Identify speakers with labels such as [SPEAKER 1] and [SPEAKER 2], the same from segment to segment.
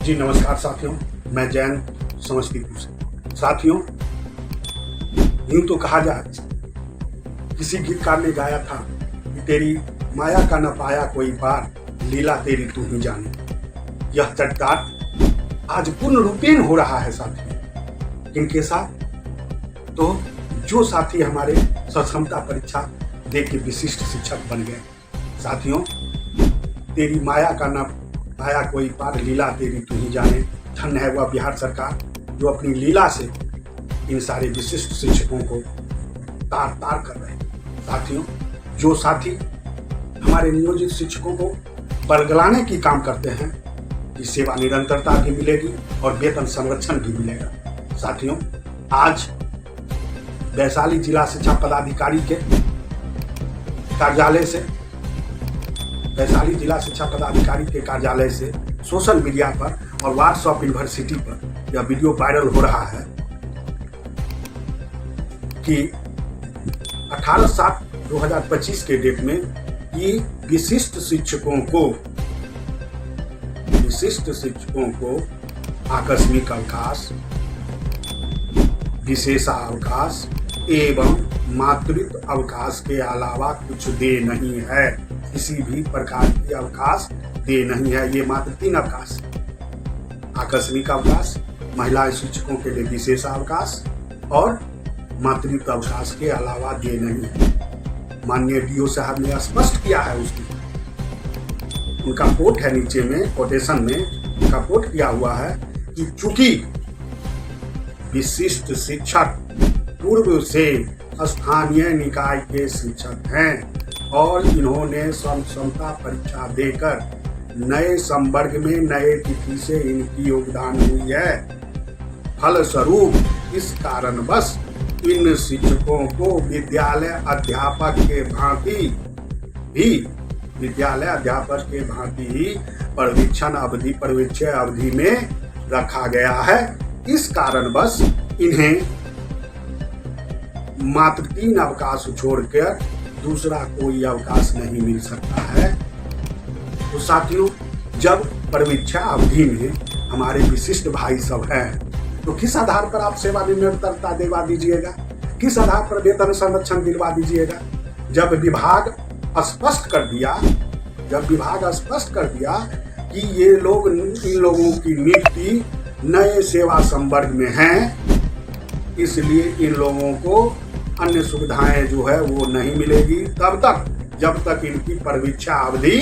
[SPEAKER 1] जी नमस्कार साथियों, मैं जैन समस्तीपुर से। साथियों, यूं तो कहा जाए, किसी गीतकार ने गाया था कि तेरी माया का न पाया कोई पार, लीला तेरी तू ही जाने। यह चरितार्थ आज पूर्ण रूपेण हो रहा है साथियों। इनके साथ तो जो साथी हमारे सक्षमता परीक्षा दे के विशिष्ट शिक्षक बन गए। साथियों, तेरी माया का न पाया कोई पार, लीला तेरी तू ही जाने। धन्य है वह बिहार सरकार जो अपनी लीला से इन सारे विशिष्ट शिक्षकों को तार तार कर रहे हैं। साथियों, जो साथी हमारे नियोजित शिक्षकों को बरगलाने की काम करते हैं कि सेवा निरंतरता भी मिलेगी और वेतन संरक्षण भी मिलेगा। साथियों, आज वैशाली जिला शिक्षा पदाधिकारी के कार्यालय से सोशल मीडिया पर और व्हाट्सएप यूनिवर्सिटी पर यह वीडियो वायरल हो रहा है कि 18/7/2025 के डेट में ये विशिष्ट शिक्षकों को आकस्मिक अवकाश, विशेषावकाश एवं मातृत्व अवकाश के अलावा कुछ दे नहीं है। किसी भी प्रकार की अवकाश दे नहीं है। ये मात्र 3 अवकाश, आकस्मिक अवकाश, महिला शिक्षकों के लिए विशेष अवकाश और मातृत्व अवकाश के अलावा दे नहीं है। माननीय डीओ साहब ने स्पष्ट किया है, उनका कोट है नीचे में, कोटेशन में उनका कोट किया हुआ है कि चूंकि विशिष्ट शिक्षक पूर्व से स्थानीय निकाय के शिक्षक हैं और इन्होंने क्षमता परीक्षा देकर नए संवर्ग में नए तिथि से इनकी योगदान हुई है। फलस्वरूप इस कारणवश इन शिक्षकों को विद्यालय अध्यापक के भांति ही प्रशिक्षण अवधि में रखा गया है। इस कारणवश इन्हें मात्र 3 अवकाश छोड़कर दूसरा कोई अवकाश नहीं मिल सकता है। तो साथियों, जब परीक्षा अवधि में हमारे विशिष्ट भाई सब हैं, तो किस आधार पर आप सेवा निरंतरता दिलवा दीजिएगा? किस आधार पर वेतन संरक्षण दिलवा दीजिएगा? जब विभाग स्पष्ट कर दिया कि ये लोग, इन लोगों की नियुक्ति नए सेवा संवर्ग में है, इसलिए इन लोगों को अन्य सुविधाएं जो है वो नहीं मिलेगी तब तक जब तक इनकी परीक्षा अवधि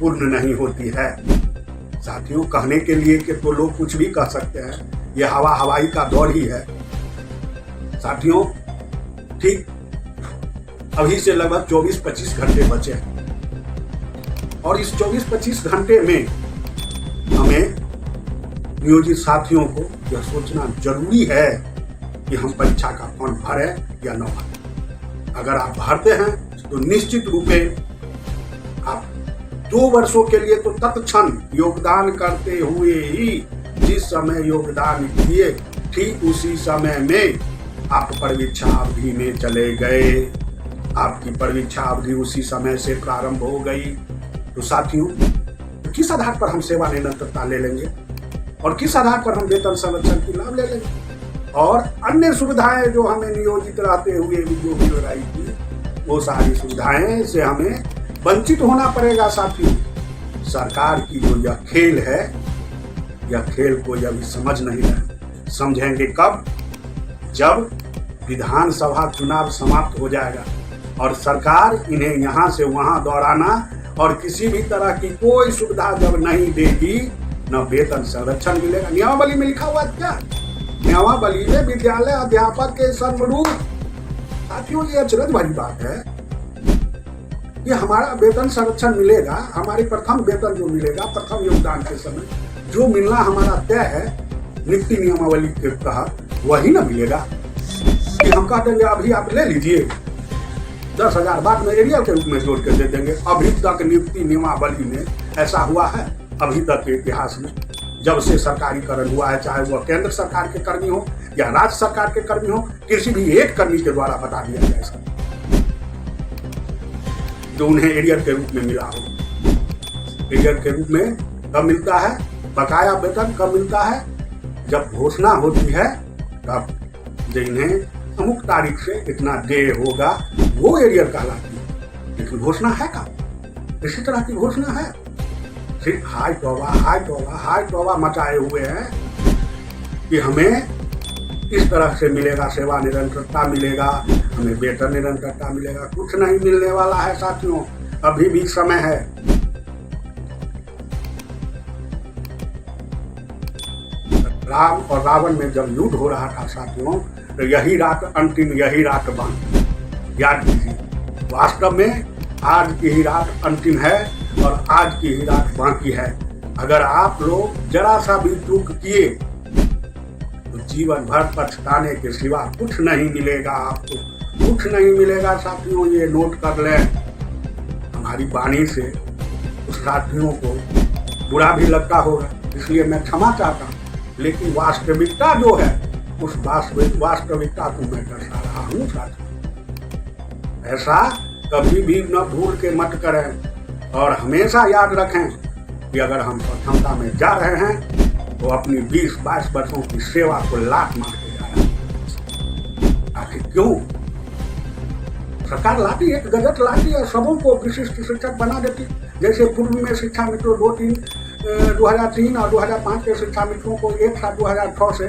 [SPEAKER 1] पूर्ण नहीं होती है। साथियों, कहने के लिए कि तो लोग कुछ भी कह सकते हैं, ये हवाई का दौर ही है। साथियों, ठीक अभी से लगभग 24-25 घंटे बचे हैं और इस 24-25 घंटे में हमें नियोजित साथियों को यह सोचना जरूरी है कि हम परीक्षा का फॉर्म भरें या न भरें। अगर आप भरते हैं तो निश्चित रूपे आप 2 वर्षों के लिए तो तत्क्षण योगदान करते हुए ही जिस समय योगदान किए ठीक उसी समय में आप परीक्षा अवधि में चले गए। आपकी परीक्षा अवधि उसी समय से प्रारंभ हो गई। तो साथियों, किस आधार पर हम सेवा निरंतरता ले लेंगे और किस आधार पर हम वेतन संरक्षण की लाभ ले लेंगे और अन्य सुविधाएं जो हमें नियोजित रहते हुए जो मिल रही थी, वो सारी सुविधाएं से हमें वंचित होना पड़ेगा। साथियों, सरकार की जो यह खेल है, यह खेल को अभी समझ नहीं रहे। समझेंगे कब? जब विधानसभा चुनाव समाप्त हो जाएगा और सरकार इन्हें यहाँ से वहाँ दौड़ाना और किसी भी तरह की कोई सुविधा जब नहीं देगी, न वेतन संरक्षण मिलेगा। नियमावली में लिखा हुआ क्या? नियमावली में विद्यालय अध्यापक के सर्वरूप। साथियों, ये अचरज भरी बात है कि हमारा वेतन संरक्षण मिलेगा, हमारी प्रथम वेतन जो मिलेगा, प्रथम योगदान के समय जो मिलना हमारा तय है नियुक्ति नियमावली के तहत, वही ना मिलेगा कि हम कह देंगे अभी आप ले लीजिए, 10,000 बाद में एरिया के रूप में जोड़ के दे देंगे। अभी तक नियुक्ति नियमावली में ऐसा हुआ है? अभी तक के इतिहास में जब से सरकारीकरण हुआ है, चाहे वह केंद्र सरकार के कर्मी हो या राज्य सरकार के कर्मी हो, किसी भी एक कर्मी के द्वारा बता दिया जाए जो उन्हें एरियर के रूप में मिला हो। एरियर के रूप में कब मिलता है? बकाया वेतन कब मिलता है? जब घोषणा होती है तब जिन्हें अमुक तारीख से इतना दे होगा, वो एरियर कहलाती है। लेकिन घोषणा है कब? इसी तरह की घोषणा है, सिर्फ हाय तौबा मचाए हुए हैं कि हमें इस तरह से मिलेगा, सेवा निरंतरता मिलेगा, हमें वेतन निरंतरता मिलेगा। कुछ नहीं मिलने वाला है साथियों, अभी भी समय है। राम और रावण में जब युद्ध हो रहा था साथियों, तो यही रात अंतिम, यही रात बाकी। याद कीजिए, वास्तव में आज की ही रात अंतिम है और आज की ही रात बाकी है। अगर आप लोग जरा सा भी चूक किए तो जीवन भर पछताने के सिवा कुछ नहीं मिलेगा, आपको कुछ नहीं मिलेगा साथियों। ये नोट कर लें। हमारी वाणी से उस साथियों को बुरा भी लगता होगा, इसलिए मैं क्षमा चाहता हूँ, लेकिन वास्तविकता जो है उस वास्तविकता को मैं दर्शा रहा हूँ साथियों। ऐसा कभी भी न भूल के मत करें और हमेशा याद रखें कि अगर हम स्वतंत्रता में जा रहे हैं तो अपनी 20-22 वर्षों की सेवा को लात मार के जा रहे हैं। आखिर क्यों? सरकार लाती है, गजट लाती है, सबों को विशिष्ट शिक्षक बना देती। जैसे पूर्व में शिक्षा मित्रों 2003 और 2005 के शिक्षा मित्रों को एक साथ 2006 से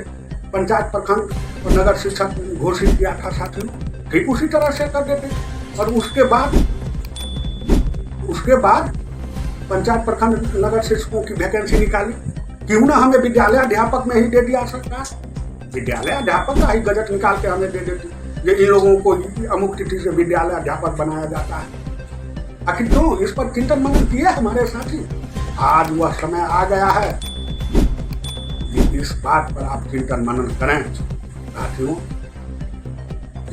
[SPEAKER 1] पंचायत, प्रखंड और नगर शिक्षक घोषित किया था साथियों। ठीक उसी तरह से कर देते। और उसके बाद पंचायत, प्रखंड, नगर शिक्षकों की वैकेंसी निकाली। क्यों ना हमें विद्यालय अध्यापक में ही दे दिया सरकार? विद्यालय अध्यापक का ही गजट निकाल के हमें दे देती, ये इन लोगों को अमुक तिथि से विद्यालय अध्यापक बनाया जाता है। आखिर क्यों? इस पर चिंतन मनन किए हमारे साथी। आज वह समय आ गया है कि इस बात पर आप चिंतन मनन करें साथियों।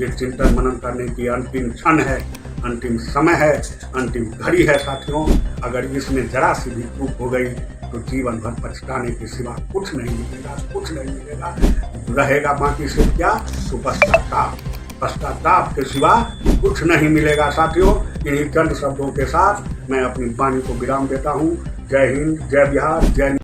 [SPEAKER 1] ये चिंतन मनन करने की अंतिम क्षण है, अंतिम समय है, अंतिम घड़ी है साथियों। अगर इसमें जरा सी भी चूक हो गई तो जीवन भर पछताने के सिवा कुछ नहीं मिलेगा, कुछ नहीं मिलेगा। रहेगा बाकी से क्या? तो पश्चाताप के सिवा कुछ नहीं मिलेगा साथियों। इन्हीं चंद शब्दों के साथ मैं अपनी वाणी को विराम देता हूँ। जय हिंद, जय बिहार, जय